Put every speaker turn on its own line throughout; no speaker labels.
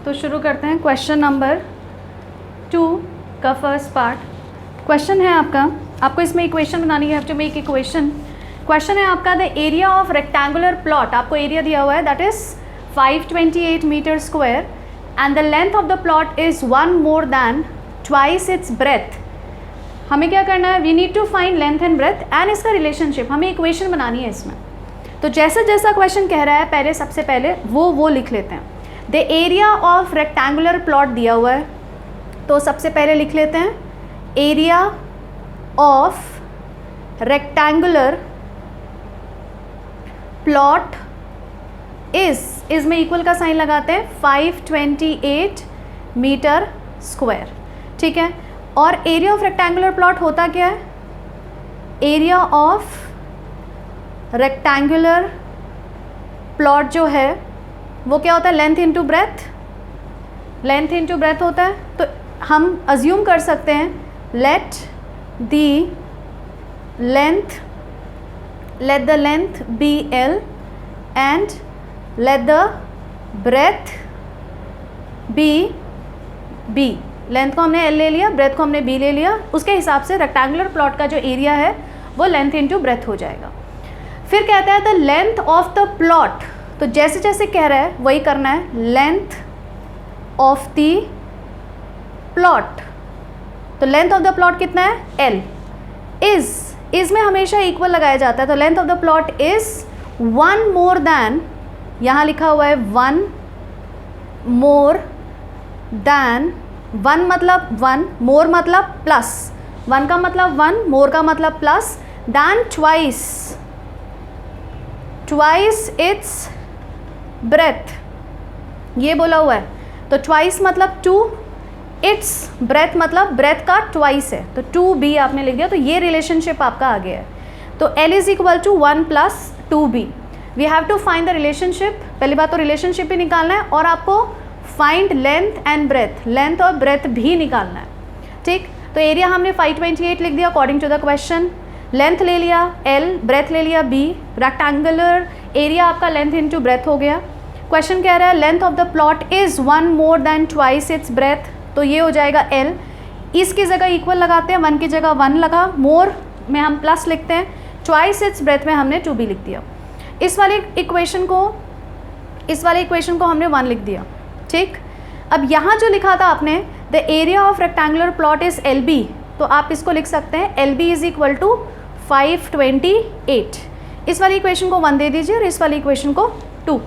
तो शुरू करते हैं क्वेश्चन नंबर 2 का फर्स्ट पार्ट। क्वेश्चन है आपको इसमें इक्वेशन बनानी है, have to make equation. Question है आपका the area of rectangular plot, आपको एरिया दिया हुआ है that is 528 metre square and the length of the plot is 1 more than twice its breadth. हमें क्या करना है, we need to find length and breadth and इसका रिलेशनशिप, हमें इक्वेशन बनानी है इसमें। तो जैसा क्वेश्चन कह रहा है पहले सबसे पहले वो लिख लेते हैं। The area of rectangular plot दिया हुआ है, तो सबसे पहले लिख लेते हैं area of rectangular plot is में इक्वल का साइन लगाते हैं 528 मीटर स्क्वायर, ठीक है। और एरिया ऑफ रेक्टेंगुलर प्लॉट होता क्या है, एरिया ऑफ रेक्टेंगुलर प्लॉट जो है वो क्या होता है, length into breadth, length into breadth होता है। तो हम अज्यूम कर सकते हैं let the length be L and let the breadth be B। Length को हमने L ले लिया, ब्रेथ को हमने B ले लिया, उसके हिसाब से रेक्टेंगुलर प्लॉट का जो एरिया है वो लेंथ इनटू ब्रेथ हो जाएगा। फिर कहता है the length of the plot, तो जैसे जैसे कह रहा है वही करना है, लेंथ ऑफ द प्लॉट। तो लेंथ ऑफ द प्लॉट कितना है L, इज में हमेशा इक्वल लगाया जाता है। तो length of the plot is 1 more then, यहाँ लिखा हुआ है 1 मोर दैन, 1 मतलब 1, मोर मतलब प्लस, 1 का मतलब 1, मोर का मतलब plus, than twice its breadth, ये बोला हुआ है। तो ट्वाइस मतलब 2, इट्स ब्रेथ मतलब ब्रेथ का ट्वाइस है, तो 2b आपने लिख दिया। तो ये रिलेशनशिप आपका आ गया है। तो L is equal to 1 plus 2b। We have to find the relationship. पहली बात तो रिलेशनशिप ही निकालना है और आपको find length and breadth, length और ब्रेथ भी निकालना है, ठीक। तो एरिया हमने 528 लिख दिया according to the question, length ले लिया L, ब्रेथ ले लिया B, रेक्टेंगुलर एरिया आपका लेंथ इनटू ब्रेथ हो गया। क्वेश्चन कह रहा है length of the plot is 1 more than twice its breadth, तो ये हो जाएगा L। इसकी जगह इक्वल लगाते हैं, 1 की जगह 1 लगा, मोर में हम प्लस लिखते हैं, ट्वाइस इट्स ब्रेथ में हमने 2b लिख दिया। इस वाली इक्वेशन को हमने 1 लिख दिया, ठीक। अब यहाँ जो लिखा था आपने the area of rectangular plot is LB, तो आप इसको लिख सकते हैं LB इज इक्वल टू 528। इस वाली इक्वेशन को 1 दे दीजिए और इस वाली इक्वेशन को 2।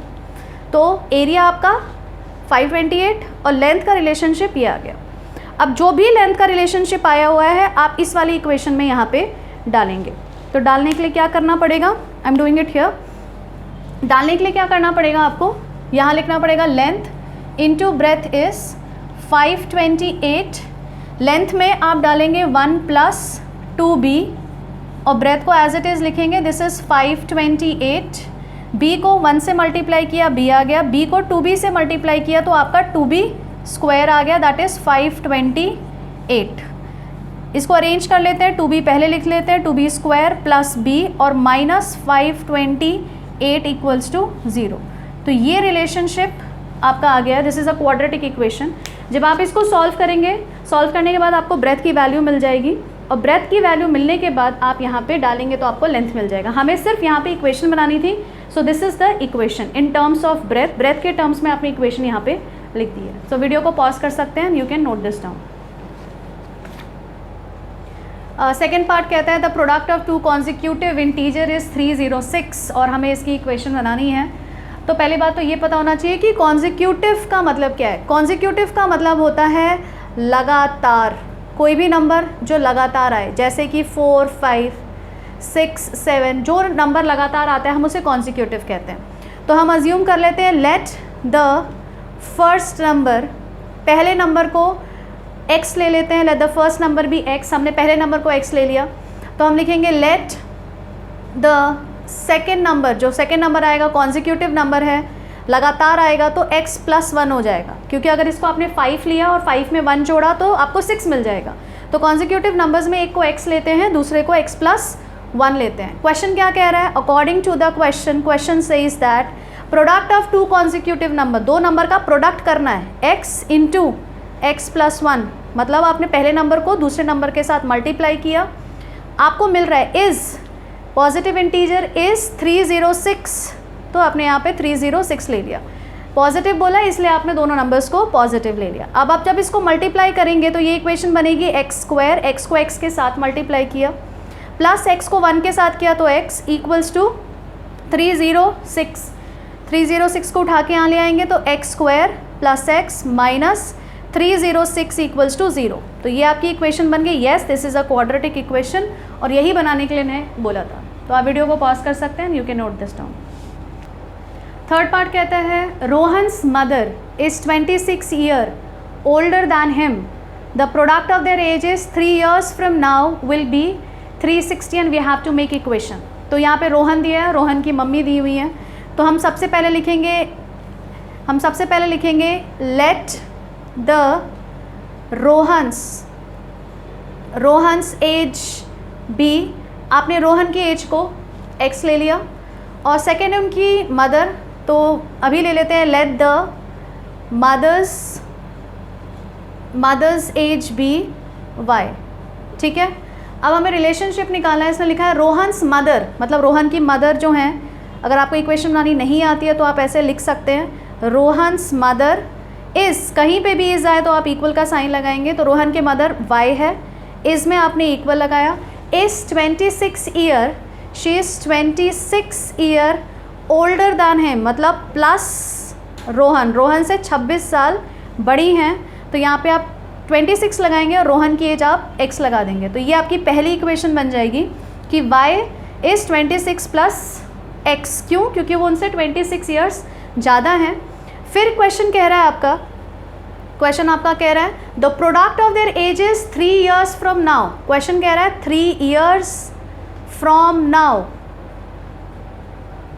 तो एरिया आपका 528 और लेंथ का रिलेशनशिप ये आ गया। अब जो भी लेंथ का रिलेशनशिप आया हुआ है आप इस वाली इक्वेशन में यहाँ पे डालेंगे। तो डालने के लिए क्या करना पड़ेगा, I am doing it here. डालने के लिए क्या करना पड़ेगा आपको, यहाँ लिखना पड़ेगा length into breath is 528। Length में आप डालेंगे 1 प्लस 2b और ब्रेथ को एज इट इज़ लिखेंगे, दिस इज़ 528। b को 1 से मल्टीप्लाई किया b आ गया, b को 2b से मल्टीप्लाई किया तो आपका 2b स्क्वायर आ गया, दैट इज़ 528। इसको अरेंज कर लेते हैं, 2b पहले लिख लेते हैं, 2b स्क्वायर प्लस b और माइनस 528 इक्वल्स टू 0। तो ये रिलेशनशिप आपका आ गया, this is a quadratic equation. जब आप इसको सॉल्व करेंगे, सॉल्व करने के बाद आपको ब्रेथ की वैल्यू मिल जाएगी और ब्रेथ की वैल्यू मिलने के बाद आप यहाँ पे डालेंगे तो आपको लेंथ मिल जाएगा। हमें सिर्फ यहाँ पे इक्वेशन बनानी थी, so this is the equation in terms of breadth. Breadth के टर्म्स में आपने इक्वेशन यहाँ पे लिख दी है। सो वीडियो को पॉज कर सकते हैं, you can note this down. Second part कहता है the product of 2 consecutive integer is 306 और हमें इसकी इक्वेशन बनानी है। तो पहली बात तो ये पता होना चाहिए कि कॉन्जिक्यूटिव का मतलब क्या है। कॉन्जिक्यूटिव का मतलब होता है लगातार, कोई भी नंबर जो लगातार आए, जैसे कि 4, 5, 6, 7, जो नंबर लगातार आता है हम उसे कॉन्जिक्यूटिव कहते हैं। तो हम अज्यूम कर लेते हैं लेट द फर्स्ट नंबर, पहले नंबर को x ले लेते हैं, लेट द फर्स्ट नंबर भी x, हमने पहले नंबर को x ले लिया। तो हम लिखेंगे लेट द सेकेंड नंबर, जो सेकेंड नंबर आएगा कॉन्जिक्यूटिव नंबर है, लगातार आएगा तो x प्लस 1 हो जाएगा, क्योंकि अगर इसको आपने 5 लिया और 5 में 1 जोड़ा तो आपको 6 मिल जाएगा। तो कॉन्जिक्यूटिव नंबर्स में एक को x लेते हैं, दूसरे को x प्लस 1 लेते हैं। क्वेश्चन क्या कह रहा है, according to the question says that product of two consecutive number, दो नंबर का प्रोडक्ट करना है, x इंटू एक्स प्लस 1, मतलब आपने पहले नंबर को दूसरे नंबर के साथ मल्टीप्लाई किया, आपको मिल रहा है इज़ पॉजिटिव इंटीजर इज़ 306, तो आपने यहाँ पे 306 ले लिया, पॉजिटिव बोला इसलिए आपने दोनों नंबर्स को पॉजिटिव ले लिया। अब आप जब इसको मल्टीप्लाई करेंगे तो ये इक्वेशन बनेगी एक्स स्क्वायर, एक्स को एक्स के साथ मल्टीप्लाई किया प्लस एक्स को 1 के साथ किया तो x इक्वल्स टू 306, 306 को उठा के यहाँ ले आएंगे तो x square plus x minus 306 equals to 0। तो ये आपकी इक्वेशन बन गई, yes this is a quadratic equation, और यही बनाने के लिए मैंने बोला था। तो आप वीडियो को पॉज कर सकते हैं, you can note this down. Third part कहता है Rohan's mother is 26 year older than him, the product of their ages 3 years from now will be 360 and we have to make equation. तो यहाँ पे रोहन दिया है, रोहन की मम्मी दी हुई है, तो हम सबसे पहले लिखेंगे let the Rohan's age be, आपने रोहन की एज को x ले लिया, और सेकेंड है उनकी मदर, तो अभी ले लेते हैं let the mother's age be y, ठीक है। अब हमें रिलेशनशिप निकालना है, इसमें लिखा है रोहन्स मदर, मतलब रोहन की मदर जो हैं, अगर आपको इक्वेशन बनानी नहीं आती है तो आप ऐसे लिख सकते हैं रोहन्स मदर इज़, कहीं पे भी इज़ आए तो आप इक्वल का साइन लगाएंगे, तो रोहन के मदर y है, इज़ में आपने इक्वल लगाया, is 26 year, she is 26 year older than him, मतलब प्लस रोहन से 26 साल बड़ी हैं, तो यहाँ पे आप 26 लगाएंगे और रोहन की एज आप x लगा देंगे, तो ये आपकी पहली इक्वेशन बन जाएगी कि y इज़ 26 प्लस x, क्यों, क्योंकि वो उनसे 26 ईयर्स ज़्यादा हैं। फिर क्वेश्चन कह रहा है आपका कह रहा है the product of their ages 3 years from now, question कह रहा है 3 years फ्रॉम नाउ,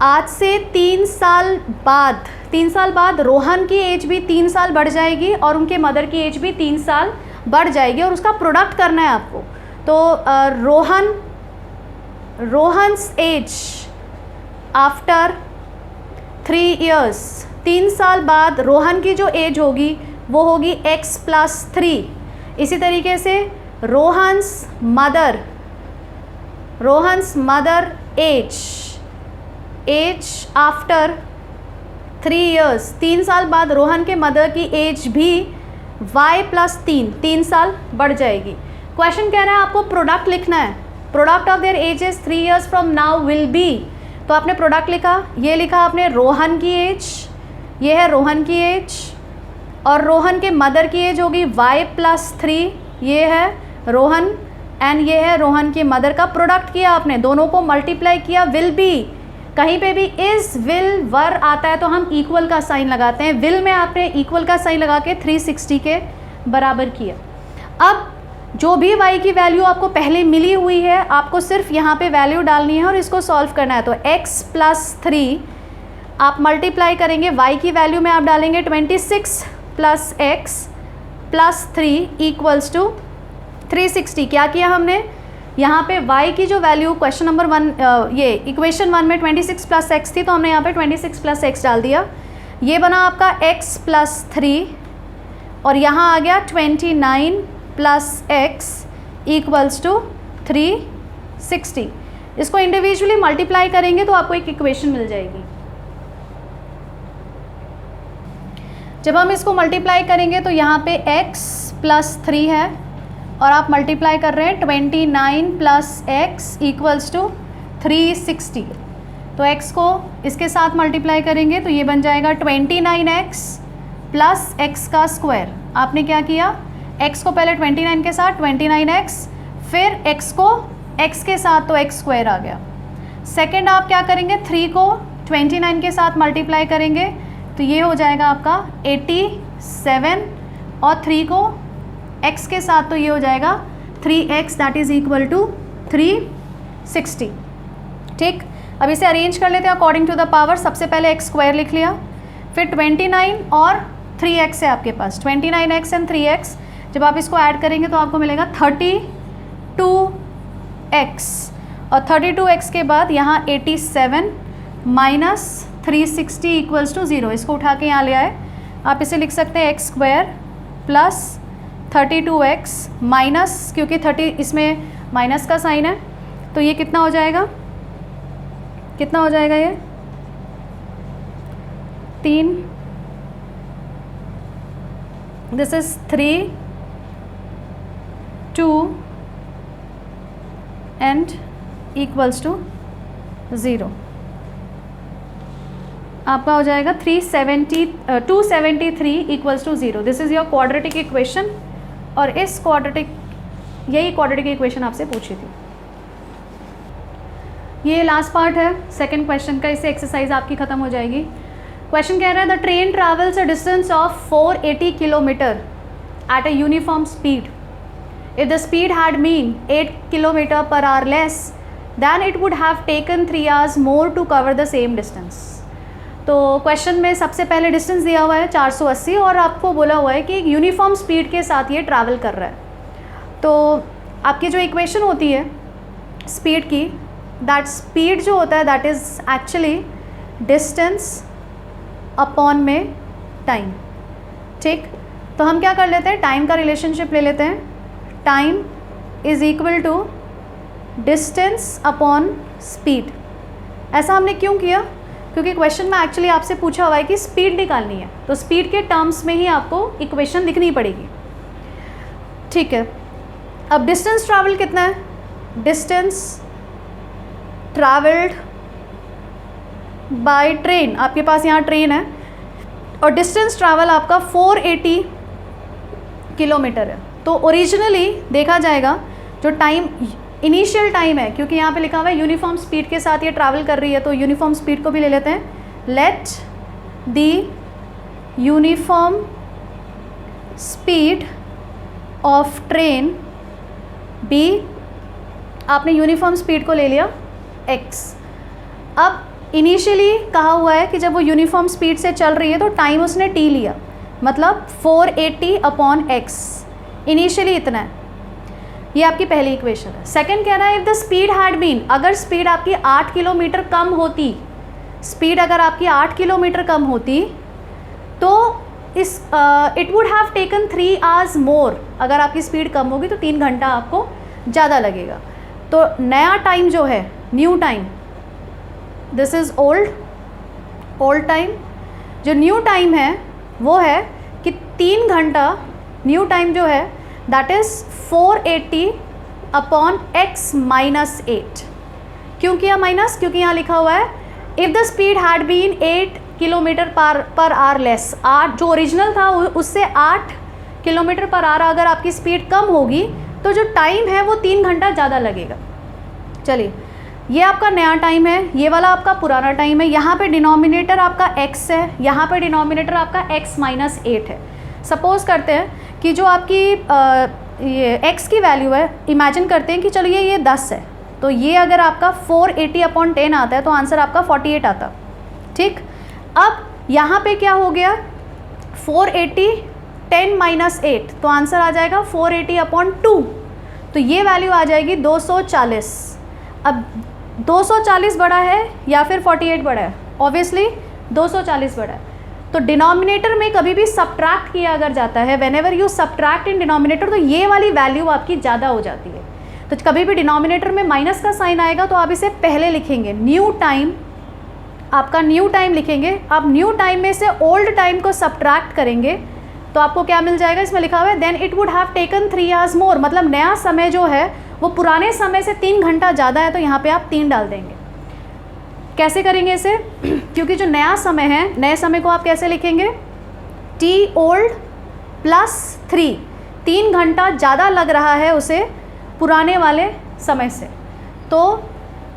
आज से 3 साल बाद रोहन की एज भी 3 साल बढ़ जाएगी और उनके मदर की एज भी 3 साल बढ़ जाएगी, और उसका प्रोडक्ट करना है आपको। तो रोहन्स एज आफ्टर 3 years, 3 साल बाद रोहन की जो एज होगी वो होगी x प्लस 3। इसी तरीके से Rohan's mother age after 3 years, 3 साल बाद रोहन के मदर की एज भी y प्लस 3 साल बढ़ जाएगी। क्वेश्चन कह रहा है आपको प्रोडक्ट लिखना है, product of their ages 3 years from now will B, तो आपने प्रोडक्ट लिखा, ये लिखा आपने रोहन की एज, ये है रोहन की एज, और रोहन के मदर की एज होगी y प्लस 3, ये है रोहन एंड ये है रोहन की मदर का प्रोडक्ट किया आपने, दोनों को मल्टीप्लाई किया, विल बी, कहीं पे भी इज़ विल वर आता है तो हम इक्वल का साइन लगाते हैं, विल में आपने इक्वल का साइन लगा के 360 के बराबर किया। अब जो भी y की वैल्यू आपको पहले मिली हुई है आपको सिर्फ यहाँ पे वैल्यू डालनी है और इसको सॉल्व करना है, तो x प्लस 3 आप मल्टीप्लाई करेंगे, y की वैल्यू में आप डालेंगे 26 plus x plus 3 equals to 360। क्या किया हमने, यहाँ पे y की जो वैल्यू क्वेश्चन नंबर 1 ये इक्वेशन 1 में 26 प्लस x थी, तो हमने यहाँ पे 26 प्लस x डाल दिया, ये बना आपका x प्लस 3, और यहाँ आ गया 29 प्लस x इक्वल्स टू 360। इसको इंडिविजुअली मल्टीप्लाई करेंगे तो आपको एक इक्वेशन मिल जाएगी। जब हम इसको मल्टीप्लाई करेंगे तो यहाँ पे x प्लस 3 है और आप मल्टीप्लाई कर रहे हैं 29 प्लस x इक्वल्स टू 360, तो x को इसके साथ मल्टीप्लाई करेंगे तो ये बन जाएगा 29x प्लस x का स्क्वायर। आपने क्या किया, x को पहले 29 के साथ 29x, फिर x को x के साथ तो x स्क्वायर आ गया। सेकंड आप क्या करेंगे, 3 को 29 के साथ मल्टीप्लाई करेंगे तो ये हो जाएगा आपका 87, और 3 को x के साथ तो ये हो जाएगा 3x that is equal to 360। ठीक, अब इसे अरेंज कर लेते हैं अकॉर्डिंग टू द पावर। सबसे पहले x स्क्वायर लिख लिया, फिर 29 और 3x है आपके पास, 29x एंड 3x, जब आप इसको ऐड करेंगे तो आपको मिलेगा 32x, और 32x के बाद यहाँ 87 माइनस 360 इक्वल्स टू 0, इसको उठा के यहाँ ले आए, आप इसे लिख सकते हैं x² प्लस 32x माइनस, क्योंकि 30 इसमें माइनस का साइन है, तो ये कितना हो जाएगा, कितना हो जाएगा ये 3, this is 3, 2 and equals to 0, आपका हो जाएगा 273 equals to 0। This is your quadratic equation, और इस यही क्वाड्रेटिक इक्वेशन आपसे पूछी थी। ये लास्ट पार्ट है सेकंड क्वेश्चन का, इससे एक्सरसाइज आपकी ख़त्म हो जाएगी। क्वेश्चन कह रहा है the train travels a distance of 480 kilometre at a uniform speed, if the speed had been 8 kilometre per hour less then it would have taken 3 hours more to cover the same distance। तो question में सबसे पहले distance दिया हुआ है 480 और आपको बोला हुआ है कि एक यूनिफॉर्म स्पीड के साथ ये ट्रैवल कर रहा है। तो आपकी जो इक्वेशन होती है स्पीड की, दैट स्पीड जो होता है that is actually distance upon में टाइम। ठीक, तो हम क्या कर लेते हैं, टाइम का रिलेशनशिप ले लेते हैं, time is equal to distance upon speed. ऐसा हमने क्यों किया, क्योंकि क्वेश्चन में एक्चुअली आपसे पूछा हुआ है कि स्पीड निकालनी है, तो स्पीड के टर्म्स में ही आपको इक्वेशन लिखनी पड़ेगी। ठीक है, अब डिस्टेंस ट्रैवल कितना है, डिस्टेंस ट्रैवल्ड बाय ट्रेन, आपके पास यहाँ ट्रेन है और डिस्टेंस ट्रैवल आपका 480 किलोमीटर है। तो ओरिजिनली देखा जाएगा जो टाइम इनिशियल टाइम है, क्योंकि यहाँ पे लिखा हुआ है यूनिफॉर्म स्पीड के साथ ये ट्रैवल कर रही है, तो यूनिफॉर्म स्पीड को भी ले लेते हैं, let the uniform speed of train be, आपने यूनिफॉर्म स्पीड को ले लिया x। अब इनिशियली कहा हुआ है कि जब वो यूनिफॉर्म स्पीड से चल रही है तो टाइम उसने t लिया, मतलब 480 अपॉन x, इनिशियली इतना है। ये आपकी पहली इक्वेशन है। सेकंड कह रहा है if the speed had been, अगर स्पीड आपकी 8 किलोमीटर कम होती, स्पीड अगर आपकी 8 किलोमीटर कम होती तो इस it would have taken 3 hours मोर, अगर आपकी स्पीड कम होगी तो 3 घंटा आपको ज़्यादा लगेगा। तो नया टाइम जो है, new time, this is old time, जो न्यू टाइम है वो है कि 3 घंटा, न्यू टाइम जो है that is 480 upon x minus 8। क्यों किया माइनस, क्योंकि यहाँ लिखा हुआ है if the speed had been 8 kilometre per hour less, 8 जो ओरिजिनल था उससे 8 किलोमीटर पर आवर अगर आपकी स्पीड कम होगी तो जो टाइम है वो 3 घंटा ज़्यादा लगेगा। चलिए, ये आपका नया टाइम है, ये वाला आपका पुराना टाइम है। यहाँ पे डिनोमिनेटर आपका x है, यहाँ पे डिनोमिनेटर आपका x माइनस 8 है। सपोज़ करते हैं कि जो आपकी ये x की वैल्यू है, इमेजिन करते हैं कि चलो ये 10 है, तो ये अगर आपका 480 अपॉन 10 आता है तो आंसर आपका 48 आता। ठीक, अब यहाँ पे क्या हो गया, 480 10 माइनस 8, तो आंसर आ जाएगा 480 अपॉन 2, तो ये वैल्यू आ जाएगी 240। अब 240 बड़ा है या फिर 48 बड़ा है, ऑब्वियसली 240 बड़ा है। तो डिनोमिनेटर में कभी भी सब्ट्रैक्ट किया अगर जाता है, when ever you subtract in denominator, तो ये वाली वैल्यू आपकी ज़्यादा हो जाती है। तो कभी भी डिनोमिनेटर में माइनस का साइन आएगा तो आप इसे पहले लिखेंगे, न्यू टाइम, आपका न्यू टाइम लिखेंगे। आप न्यू टाइम में से ओल्ड टाइम को सब्ट्रैक्ट करेंगे तो आपको क्या मिल जाएगा, इसमें लिखा हुआ है then it would have taken 3 hours more, मतलब नया समय जो है वो पुराने समय से 3 घंटा ज़्यादा है, तो यहाँ पे आप 3 डाल देंगे। कैसे करेंगे इसे, क्योंकि जो नया समय है, नए समय को आप कैसे लिखेंगे, t ओल्ड प्लस 3, 3 घंटा ज़्यादा लग रहा है उसे पुराने वाले समय से। तो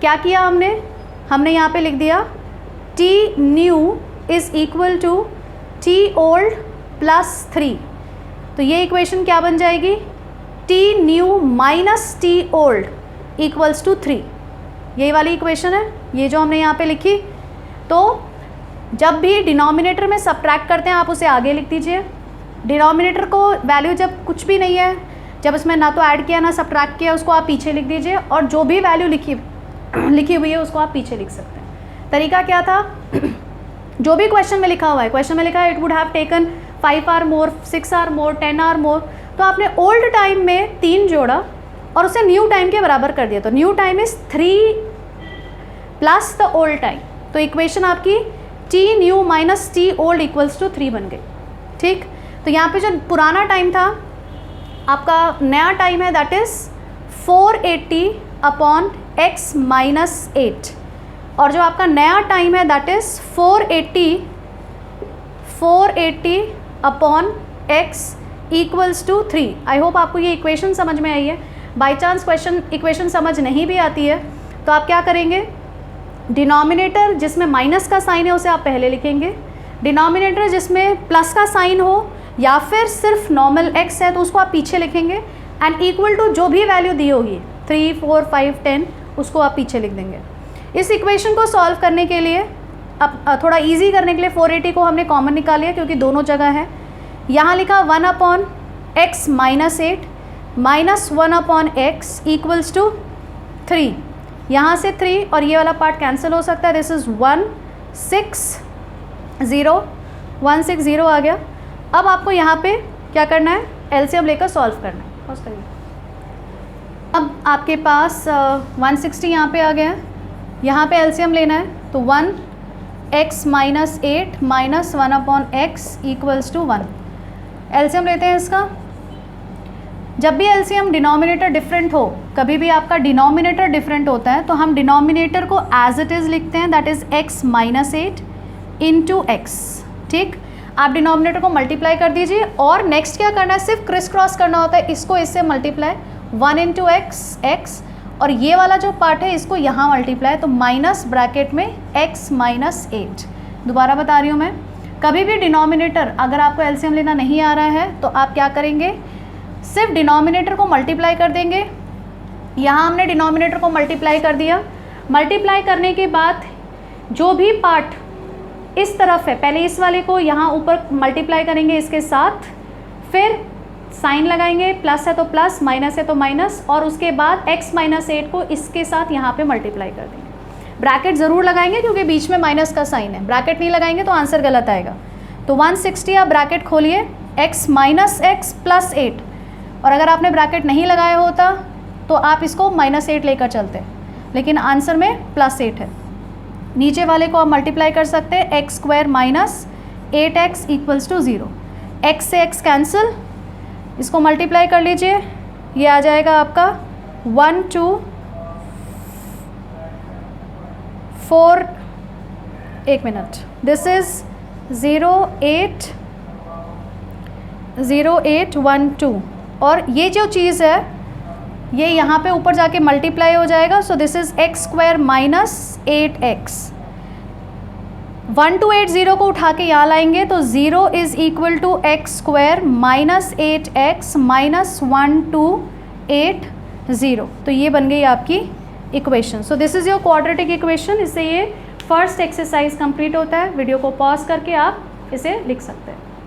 क्या किया हमने यहाँ पे लिख दिया t new is equal to t old plus 3, तो ये इक्वेशन क्या बन जाएगी, t new minus t old equals to 3, यही वाली इक्वेशन है ये जो हमने यहाँ पे लिखी। तो जब भी डिनोमिनेटर में सब्ट्रैक्ट करते हैं आप उसे आगे लिख दीजिए, डिनोमिनेटर को वैल्यू जब कुछ भी नहीं है, जब इसमें ना तो ऐड किया ना सब्ट्रैक्ट किया, उसको आप पीछे लिख दीजिए, और जो भी वैल्यू लिखी हुई है उसको आप पीछे लिख सकते हैं। तरीका क्या था, जो भी क्वेश्चन में लिखा हुआ है, क्वेश्चन में लिखा है it would have taken 5 hour more, 6 hour more, 10 hour more, तो आपने ओल्ड टाइम में 3 जोड़ा और उसे न्यू टाइम के बराबर कर दिया, तो new time is 3 plus the old time. तो इक्वेशन आपकी t new minus t old equals to 3 बन गई। ठीक, तो यहाँ पे जो पुराना टाइम था, आपका नया टाइम है that is 480 upon x minus 8, और जो आपका नया टाइम है that is 480 upon x equals to 3। I hope आपको ये इक्वेशन समझ में आई है। बाई चांस इक्वेशन समझ नहीं भी आती है तो आप क्या करेंगे, डिनोमिनेटर जिसमें माइनस का साइन है उसे आप पहले लिखेंगे, डिनोमिनेटर जिसमें प्लस का साइन हो या फिर सिर्फ नॉर्मल x है तो उसको आप पीछे लिखेंगे, एंड इक्वल टू जो भी वैल्यू दी होगी 3, 4, 5, 10 उसको आप पीछे लिख देंगे। इस इक्वेशन को सॉल्व करने के लिए, अब थोड़ा इजी करने के लिए 480 को हमने कॉमन निकाल लिया क्योंकि दोनों जगह है। यहाँ लिखा 1 upon x minus 8 minus 1 upon x equals to 3, यहाँ से 3 और ये वाला पार्ट कैंसिल हो सकता है, दिस इज़ 160 आ गया। अब आपको यहाँ पे क्या करना है, एलसीएम लेकर सॉल्व करना है। अब आपके पास 160 यहाँ पे आ गया है, यहाँ पे एलसीएम लेना है, तो 1x minus 8 minus 1 upon x equals to 1। LCM लेते हैं इसका। जब भी एलसीएम डिनोमिनेटर डिफरेंट हो, कभी भी आपका डिनोमिनेटर डिफरेंट होता है तो हम डिनोमिनेटर को एज इट इज़ लिखते हैं, that is x minus 8 into x. ठीक, आप डिनोमिनेटर को मल्टीप्लाई कर दीजिए और नेक्स्ट क्या करना है, सिर्फ क्रिस क्रॉस करना होता है, इसको इससे मल्टीप्लाई 1 इंटू एक्स, और ये वाला जो पार्ट है इसको यहाँ मल्टीप्लाई, तो माइनस ब्रैकेट में x माइनस 8। दोबारा बता रही हूँ मैं, कभी भी डिनोमिनेटर अगर आपको एलसीएम लेना नहीं आ रहा है तो आप क्या करेंगे, सिर्फ डिनोमिनेटर को मल्टीप्लाई कर देंगे। यहाँ हमने डिनोमिनेटर को मल्टीप्लाई कर दिया, मल्टीप्लाई करने के बाद जो भी पार्ट इस तरफ है, पहले इस वाले को यहाँ ऊपर मल्टीप्लाई करेंगे इसके साथ, फिर साइन लगाएंगे, प्लस है तो प्लस, माइनस है तो माइनस, और उसके बाद x माइनस 8 को इसके साथ यहाँ पे मल्टीप्लाई कर देंगे। ब्रैकेट ज़रूर लगाएंगे क्योंकि बीच में माइनस का साइन है, ब्रैकेट नहीं लगाएंगे तो आंसर गलत आएगा। तो 160 आप ब्रैकेट खोलिए, x माइनस एक्स प्लस 8, और अगर आपने ब्रैकेट नहीं लगाया होता तो आप इसको माइनस 8 लेकर चलते, लेकिन आंसर में प्लस 8 है। नीचे वाले को आप मल्टीप्लाई कर सकते हैं, x square minus 8x equals to 0, x से x कैंसिल, इसको मल्टीप्लाई कर लीजिए, ये आ जाएगा आपका 1 2 4, एक मिनट, दिस इज़ 0.812, और ये जो चीज़ है ये यहाँ पे ऊपर जाके मल्टीप्लाई हो जाएगा, so this is x square minus 8x। 1280 को उठा के यहाँ लाएंगे तो 0 is equal to x square minus 8x minus 1280, तो ये बन गई आपकी equation. So this is your quadratic equation. इससे ये फर्स्ट एक्सरसाइज कंप्लीट होता है। वीडियो को पॉज करके आप इसे लिख सकते हैं।